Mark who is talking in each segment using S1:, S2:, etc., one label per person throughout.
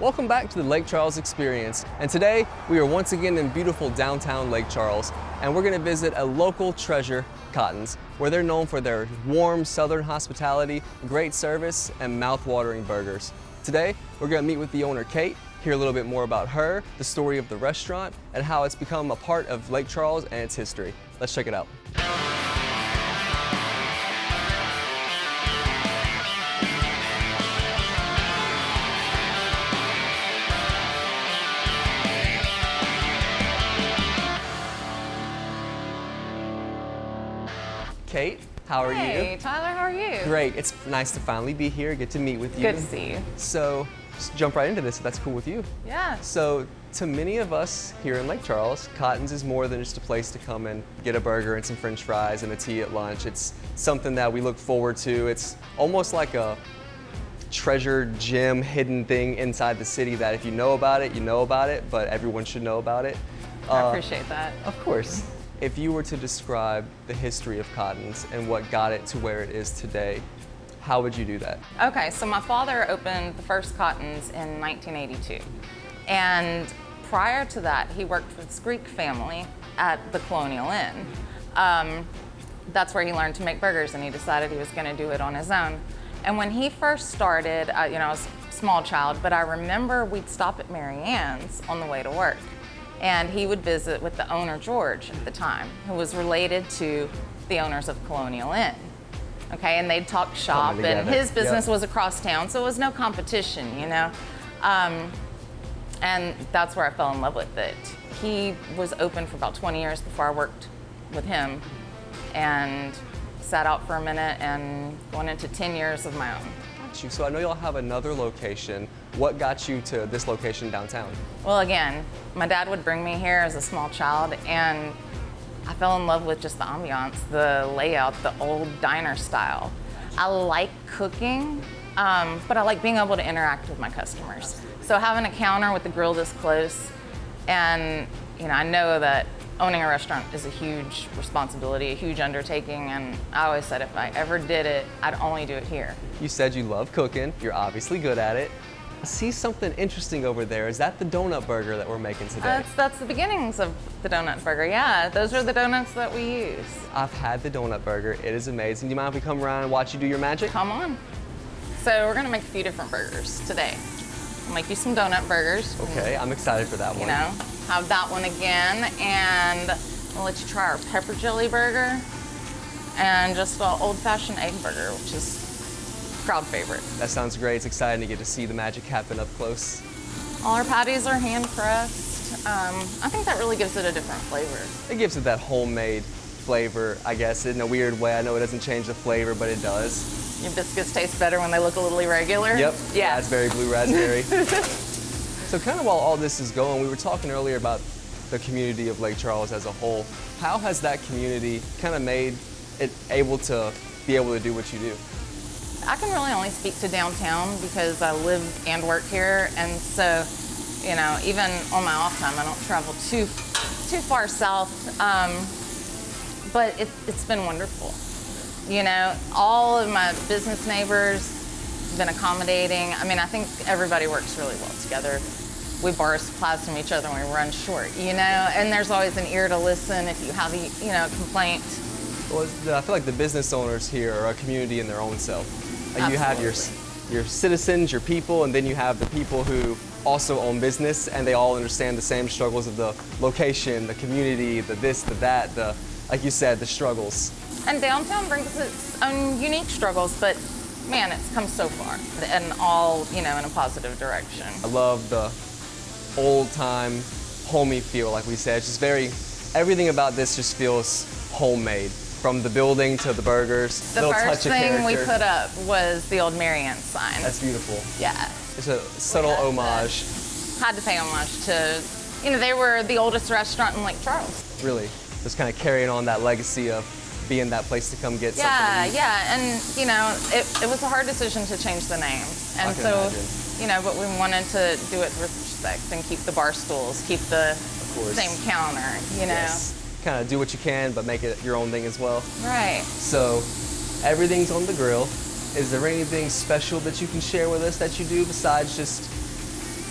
S1: Welcome back to the Lake Charles Experience, and today we are once again in beautiful downtown Lake Charles, and we're going to visit a local treasure, Cotten's, where they're known for their warm southern hospitality, great service, and mouth-watering burgers. Today, we're going to meet with the owner, Kate, hear a little bit more about her, the story of the restaurant, and how it's become a part of Lake Charles and its history. Let's check it out. Kate, how are you?
S2: Hey, Tyler, how are you?
S1: Great. It's nice to finally be here, get to meet with you.
S2: Good to see you.
S1: So, just jump right into this if that's cool with you.
S2: Yeah.
S1: So, to many of us here in Lake Charles, Cotten's is more than just a place to come and get a burger and some french fries and a tea at lunch. It's something that we look forward to. It's almost like a treasure gem hidden thing inside the city that if you know about it, you know about it, but everyone should know about it.
S2: I appreciate that.
S1: Of course. If you were to describe the history of Cotten's and what got it to where it is today, how would you do that?
S2: Okay, so my father opened the first Cotten's in 1982. And prior to that, he worked for this Greek family at the Colonial Inn. That's where he learned to make burgers, and he decided he was going to do it on his own. And when he first started, I was a small child, but I remember we'd stop at Mary Ann's on the way to work. And he would visit with the owner, George, at the time, who was related to the owners of Colonial Inn. Okay, and they'd talk shop, and his business was across town, so it was no competition, you know? And that's where I fell in love with it. He was open for about 20 years before I worked with him, and sat out for a minute and going into 10 years of my own.
S1: So I know y'all have another location. What got you to this location downtown?
S2: Well, again, my dad would bring me here as a small child, and I fell in love with just the ambiance, the layout, the old diner style. I like cooking, but I like being able to interact with my customers. So having a counter with the grill this close, and I know that owning a restaurant is a huge responsibility, a huge undertaking, and I always said if I ever did it, I'd only do it here.
S1: You said you love cooking. You're obviously good at it. I see something interesting over there. Is that the donut burger that we're making today?
S2: That's the beginnings of the donut burger, yeah. Those are the donuts that we use.
S1: I've had the donut burger. It is amazing. Do you mind if we come around and watch you do your magic?
S2: Come on. So we're gonna make a few different burgers today. I'll make you some donut burgers.
S1: Okay, I'm excited for that one.
S2: Have that one again, and I'll let you try our pepper jelly burger and just an old-fashioned egg burger, which is a crowd favorite.
S1: That sounds great. It's exciting to get to see the magic happen up close.
S2: All our patties are hand-pressed. I think that really gives it a different flavor.
S1: It gives it that homemade flavor, I guess, in a weird way. I know it doesn't change the flavor, but it does.
S2: Your biscuits taste better when they look a little irregular?
S1: Yep.
S2: Yeah.
S1: Raspberry, blue raspberry. So kind of while all this is going, we were talking earlier about the community of Lake Charles as a whole. How has that community kind of made it able to do what you do?
S2: I can really only speak to downtown because I live and work here, and so, even on my off time, I don't travel too far south, but it's been wonderful. All of my business neighbors have been accommodating. I think everybody works really well together. We borrow supplies from each other when we run short, and there's always an ear to listen if you have a complaint.
S1: Well, I feel like the business owners here are a community in their own self. You have your citizens, your people, and then you have the people who also own business, and they all understand the same struggles of the location, the community, the this, the that, like you said, the struggles.
S2: And downtown brings its own unique struggles, but man, it's come so far, and all, in a positive direction.
S1: I love the old-time, homey feel, like we said. It's just everything about this just feels homemade, from the building to the burgers.
S2: The first thing we put up was the old Mary Ann's sign.
S1: That's beautiful.
S2: Yeah.
S1: It's a subtle homage.
S2: Had to pay homage to, they were the oldest restaurant in Lake Charles.
S1: Really, just kind of carrying on that legacy of being that place to come get something.
S2: Yeah, and it was a hard decision to change the name, and so imagine. But we wanted to do it with respect and keep the bar stools, keep the same counter,
S1: Yes. Kind of do what you can, but make it your own thing as well.
S2: Right.
S1: So everything's on the grill. Is there anything special that you can share with us that you do besides just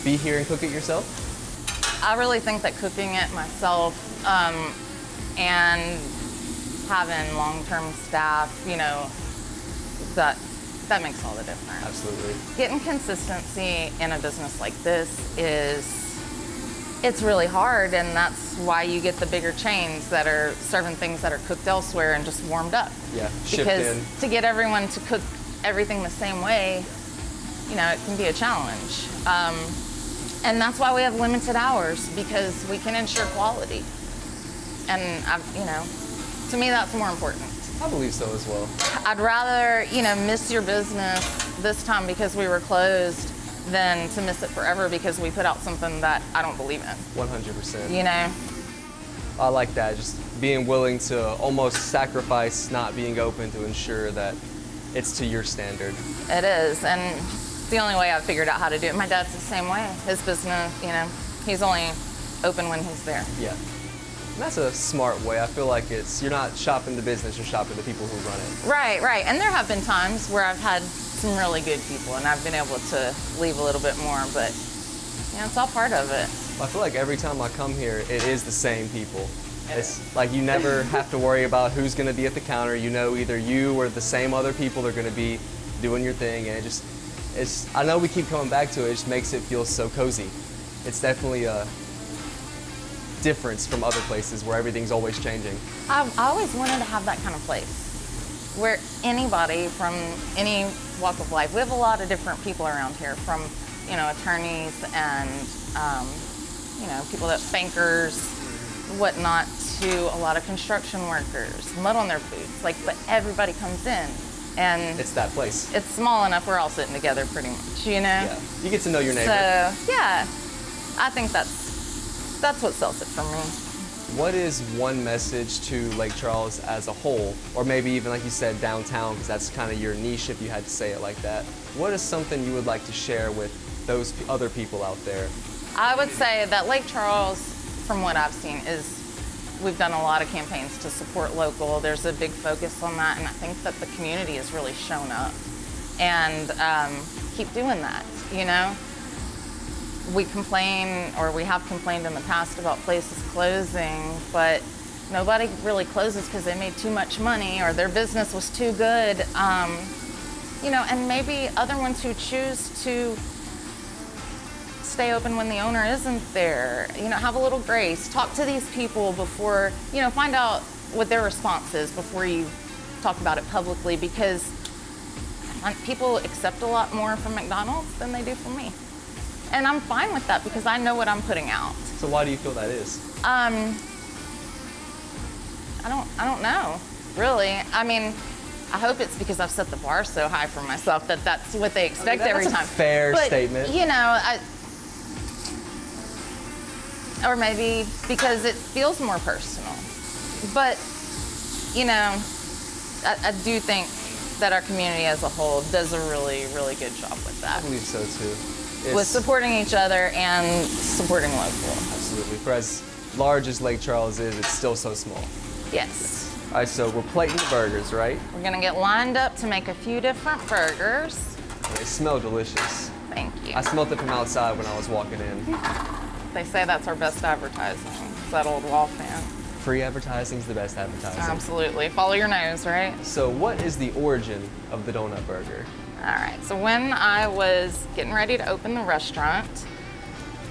S1: be here and cook it yourself?
S2: I really think that cooking it myself and having long-term staff, you know, that makes all the difference.
S1: Absolutely.
S2: Getting consistency in a business like this it's really hard, and that's why you get the bigger chains that are serving things that are cooked elsewhere and just warmed up.
S1: Yeah, shipped
S2: because
S1: in.
S2: to get everyone to cook everything the same way, you know, it can be a challenge. And that's why we have limited hours, because we can ensure quality. And, you know, to me, that's more important.
S1: I believe so as well.
S2: I'd rather, you know, miss your business this time because we were closed than to miss it forever because we put out something that I don't believe in.
S1: 100%.
S2: You know?
S1: I like that, just being willing to almost sacrifice not being open to ensure that it's to your standard.
S2: It is, and it's the only way I've figured out how to do it. My dad's the same way. His business, you know, he's only open when he's there.
S1: Yeah. And that's a smart way. I feel like you're not shopping the business, you're shopping the people who run it.
S2: Right, right. And there have been times where I've had some really good people and I've been able to leave a little bit more, but you know, it's all part of it.
S1: I feel like every time I come here, it is the same people. It's like you never have to worry about who's going to be at the counter. You know, either you or the same other people are going to be doing your thing, and I know we keep coming back to it. It just makes it feel so cozy. It's definitely a difference from other places where everything's always changing.
S2: I always wanted to have that kind of place where anybody from any walk of life, we have a lot of different people around here, from, you know, attorneys and, you know, people that bankers, whatnot, to a lot of construction workers, mud on their boots, like, but everybody comes in. And
S1: it's that place.
S2: It's small enough we're all sitting together pretty much, you know?
S1: Yeah, you get to know your neighbor.
S2: So, yeah, I think that's what sells it for me.
S1: What is one message to Lake Charles as a whole, or maybe even, like you said, downtown, because that's kind of your niche if you had to say it like that. What is something you would like to share with those other people out there?
S2: I would say that Lake Charles, from what I've seen, we've done a lot of campaigns to support local. There's a big focus on that, and I think that the community has really shown up. And keep doing that, you know? We complain, or we have complained in the past about places closing, but nobody really closes because they made too much money or their business was too good. You know, and maybe other ones who choose to stay open when the owner isn't there, you know, have a little grace. Talk to these people before, you know, find out what their response is before you talk about it publicly, because people accept a lot more from McDonald's than they do from me. And I'm fine with that because I know what I'm putting out.
S1: So why do you feel that is?
S2: I don't know, really. I mean, I hope it's because I've set the bar so high for myself that that's what they expect every time.
S1: That's a fair statement.
S2: You know, or maybe because it feels more personal. But, you know, I do think that our community as a whole does a really, really good job with that.
S1: I believe so too.
S2: With supporting each other and supporting local.
S1: Absolutely. For as large as Lake Charles is, it's still so small.
S2: Yes.
S1: All right, so we're plating the burgers, right?
S2: We're gonna get lined up to make a few different burgers.
S1: They smell delicious.
S2: Thank you.
S1: I smelled it from outside when I was walking in.
S2: They say that's our best advertising. It's that old wall fan.
S1: Free advertising is the best advertising.
S2: Absolutely. Follow your nose, right?
S1: So what is the origin of the donut burger?
S2: All right, so when I was getting ready to open the restaurant,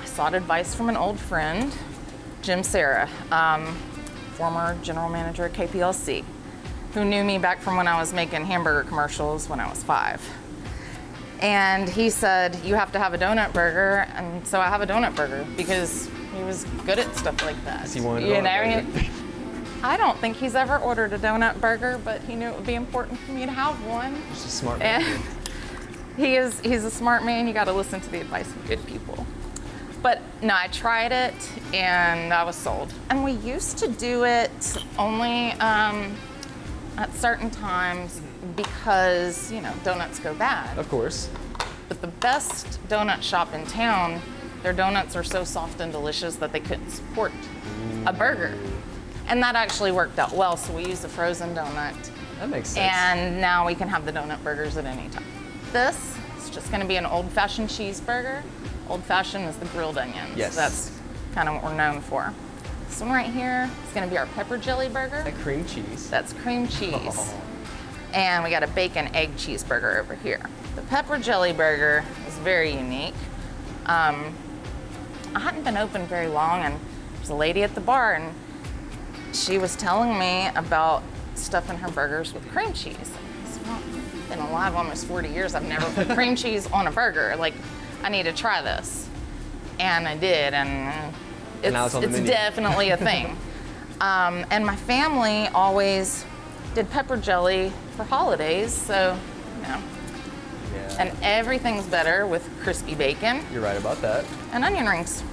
S2: I sought advice from an old friend, Jim Serra, former general manager at KPLC, who knew me back from when I was making hamburger commercials when I was 5. And he said, you have to have a donut burger, and so I have a donut burger because he was good at stuff like that.
S1: He wanted a donut burger.
S2: I don't think he's ever ordered a donut burger, but he knew it would be important for me to have one.
S1: He's a smart man.
S2: He's a smart man. You got to listen to the advice of good people. But no, I tried it and I was sold. And we used to do it only at certain times because, you know, donuts go bad.
S1: Of course.
S2: But the best donut shop in town, their donuts are so soft and delicious that they couldn't support a burger. And that actually worked out well, so we used a frozen donut.
S1: That makes sense.
S2: And now we can have the donut burgers at any time. This is just gonna be an old-fashioned cheeseburger, Old fashioned is the grilled onions.
S1: Yes.
S2: That's kind of what we're known for. This one right here is gonna be our pepper jelly burger.
S1: That cream cheese.
S2: That's cream cheese.
S1: Oh.
S2: And we got a bacon egg cheeseburger over here. The pepper jelly burger is very unique. I hadn't been open very long, and there's a lady at the bar, and she was telling me about stuffing her burgers with cream cheese. I said, well, I've been alive almost 40 years. I've never put cream cheese on a burger. Like, I need to try this. And I did, and
S1: Now it's on the menu.
S2: definitely a thing. And my family always did pepper jelly for holidays, so, you know.
S1: Yeah.
S2: And everything's better with crispy bacon
S1: You're right about that.
S2: and onion rings.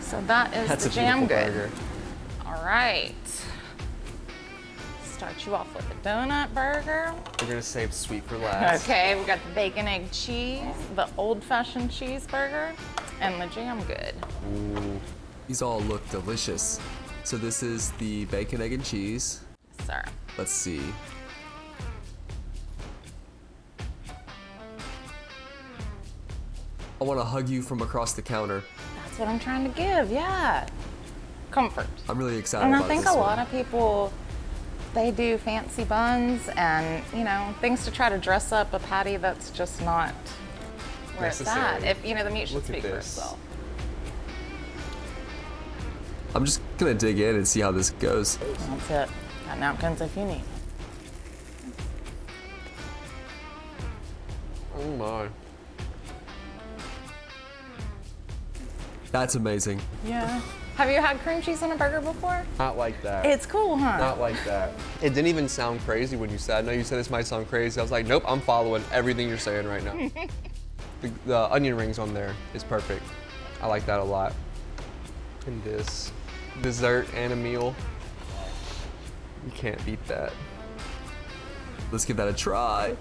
S2: So that is
S1: That's
S2: the
S1: a
S2: jam
S1: beautiful
S2: good.
S1: burger.
S2: All right. Start you off with a donut burger.
S1: We're gonna save sweet for last.
S2: Okay, we got the bacon egg cheese, the old-fashioned cheeseburger, and the jam good.
S1: Ooh. These all look delicious. So this is the bacon, egg, and cheese.
S2: Sir.
S1: Let's see. I want to hug you from across the counter.
S2: That's what I'm trying to give, yeah. Comfort.
S1: I'm really excited
S2: And I
S1: about
S2: think
S1: this
S2: a
S1: one.
S2: lot of people, they do fancy buns and, you know, things to try to dress up a patty that's just not where it's at.
S1: Necessary.
S2: If, you know, the meat should
S1: Look at
S2: speak for
S1: this.
S2: itself.
S1: I'm just gonna dig in and see how this goes.
S2: That's it. Got napkins if you need.
S1: Oh my. That's amazing.
S2: Yeah. Have you had cream cheese on a burger before?
S1: Not like that.
S2: It's cool, huh?
S1: Not like that. It didn't even sound crazy when you said, I know you said this might sound crazy. I was like, nope, I'm following everything you're saying right now. the onion rings on there is perfect. I like that a lot. And this dessert and a meal. You can't beat that. Let's give that a try.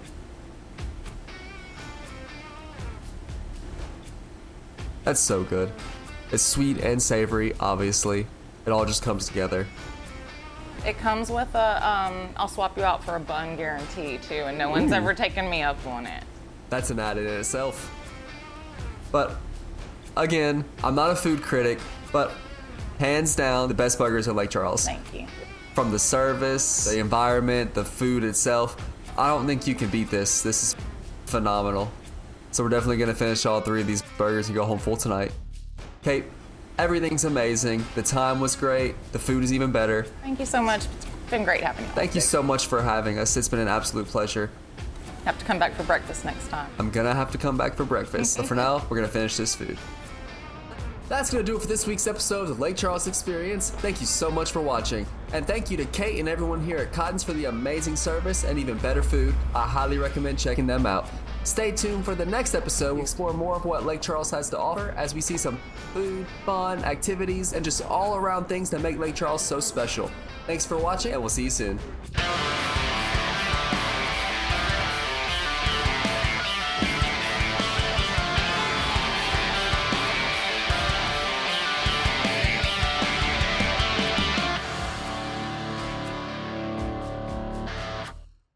S1: That's so good. It's sweet and savory, obviously. It all just comes together.
S2: It comes with a, I'll swap you out for a bun guarantee too, and no one's ever taken me up on it.
S1: That's an added in itself. But again, I'm not a food critic, but hands down, the best burgers are Lake Charles.
S2: Thank you.
S1: From the service, the environment, the food itself, I don't think you can beat this. This is phenomenal. So we're definitely gonna finish all 3 of these burgers and go home full tonight. Kate, everything's amazing. The time was great. The food is even better.
S2: Thank you so much. It's been great having you.
S1: Thank you so much for having us. It's been an absolute pleasure.
S2: Have to come back for breakfast next time.
S1: I'm gonna have to come back for breakfast. But for now, we're gonna finish this food. That's gonna do it for this week's episode of Lake Charles Experience. Thank you so much for watching. And thank you to Kate and everyone here at Cotten's for the amazing service and even better food. I highly recommend checking them out. Stay tuned for the next episode. We explore more of what Lake Charles has to offer as we see some food, fun, activities, and just all around things that make Lake Charles so special. Thanks for watching, and we'll see you soon.